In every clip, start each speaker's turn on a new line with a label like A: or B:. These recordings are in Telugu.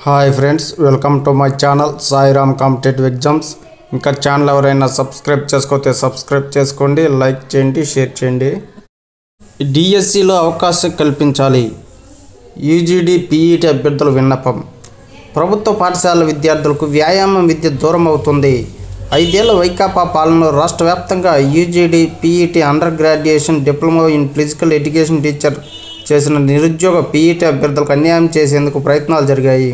A: Hi friends, welcome to my channel Sairam competitive exams. ఇంకా ఛానల్ ఎవరైనా సబ్స్క్రైబ్ చేసుకోతే సబ్స్క్రైబ్ చేసుకోండి, లైక్ చేయండి, షేర్ చేయండి. డిఎస్సిలో అవకాశం కల్పించాలి. యూజీడీ పీఈటీ అభ్యర్థుల విన్నపం. ప్రభుత్వ పాఠశాల విద్యార్థులకు వ్యాయామం విద్య దూరం అవుతుంది. 5 ఏళ్ల వైకాపా పాలనలో రాష్ట్ర వ్యాప్తంగా UGD PET under graduation diploma in physical education teacher చేసిన నిరుద్యోగ పీఈటీ అభ్యర్థులకు అన్యాయం చేసేందుకు ప్రయత్నాలు జరిగాయి.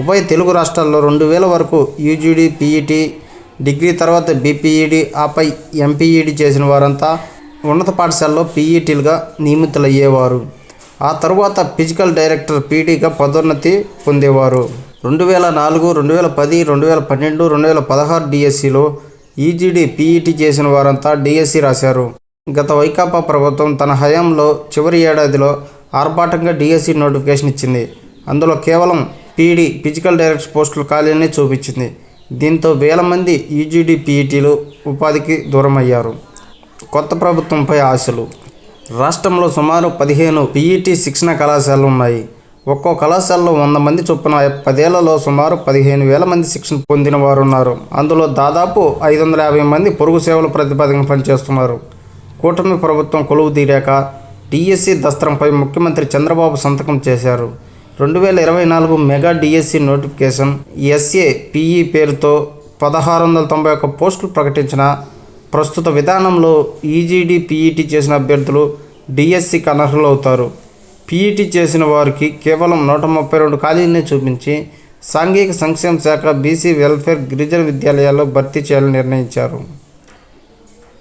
A: ఉభయ తెలుగు రాష్ట్రాల్లో 2000 వరకు యూజీడీ పీఈటీ, డిగ్రీ తర్వాత బీపీఈడీ, ఆపై ఎంపీఈడీ చేసిన వారంతా ఉన్నత పాఠశాలలో పీఈటీలుగా నియమితులయ్యేవారు. ఆ తరువాత ఫిజికల్ డైరెక్టర్ పీడీగా పదోన్నతి పొందేవారు. 2004, 2010, 2012, 2016 డిఎస్సిలో యూజీడీ పీఈటీ చేసిన వారంతా డిఎస్సి రాశారు. గత వైకాపా ప్రభుత్వం తన హయాంలో చివరి ఏడాదిలో ఆర్భాటంగా డిఎస్సి నోటిఫికేషన్ ఇచ్చింది. అందులో కేవలం పీడీ ఫిజికల్ డైరెక్టర్ పోస్టుల ఖాళీని చూపించింది. దీంతో వేల మంది యూజీడీ పీఈటీలు ఉపాధికి దూరమయ్యారు. కొత్త ప్రభుత్వంపై ఆశలు. రాష్ట్రంలో సుమారు 15 పీఈటీ శిక్షణ కళాశాలలు ఉన్నాయి. ఒక్కో కళాశాలలో 100 మంది చొప్పున 10 ఏళ్లలో సుమారు 15,000 మంది శిక్షణ పొందిన వారు ఉన్నారు. అందులో దాదాపు 550 మంది పొరుగు సేవల ప్రాతిపదికన పనిచేస్తున్నారు. కూటమి ప్రభుత్వం కొలువు తీరాక డిఎస్సి దస్త్రంపై ముఖ్యమంత్రి చంద్రబాబు సంతకం చేశారు. 2024 mega DSC notification SA PE పేరుతో 1691 పోస్టులు ప్రకటించిన ప్రస్తుత విధానంలో యూజీడీ పీఈటీ చేసిన అభ్యర్థులు డిఎస్సికి అనర్హులవుతారు. పీఈటీ చేసిన వారికి కేవలం 132 ఖాళీలనే చూపించి సాంఘిక సంక్షేమ శాఖ బీసీ వెల్ఫేర్ గిరిజన విద్యాలయాల్లో భర్తీ చేయాలని నిర్ణయించారు.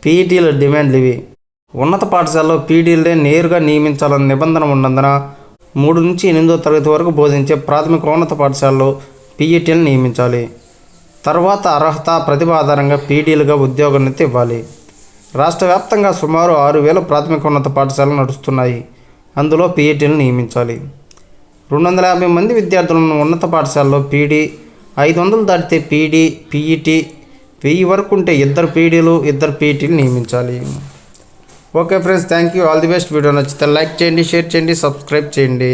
A: పీఈటీల డిమాండ్లు ఇవి. ఉన్నత పాఠశాలలో పీడీలనే నేరుగా నియమించాలన్న నిబంధన ఉన్నందున 3 నుంచి 8వ తరగతి వరకు బోధించే ప్రాథమిక ఉన్నత పాఠశాలలో పీఈటీలను నియమించాలి. తర్వాత అర్హత, ప్రతిభ ఆధారంగా పీడీలుగా ఉద్యోగోన్నతి ఇవ్వాలి. రాష్ట్ర వ్యాప్తంగా సుమారు 6,000 ప్రాథమిక ఉన్నత పాఠశాలలు నడుస్తున్నాయి. అందులో పీఈటీలను నియమించాలి. 250 మంది విద్యార్థులను ఉన్నత పాఠశాలలో పీడీ, 500 దాటితే పీడీ, పీఈటీ, 1000 వరకు ఉంటే 2 పీడీలు, 2 పీఈటీలు నియమించాలి. Okay friends, thank you. All the best. Video నచ్చితే లైక్ చేయండి, షేర్ చేయండి, సబ్స్క్రైబ్ చేయండి.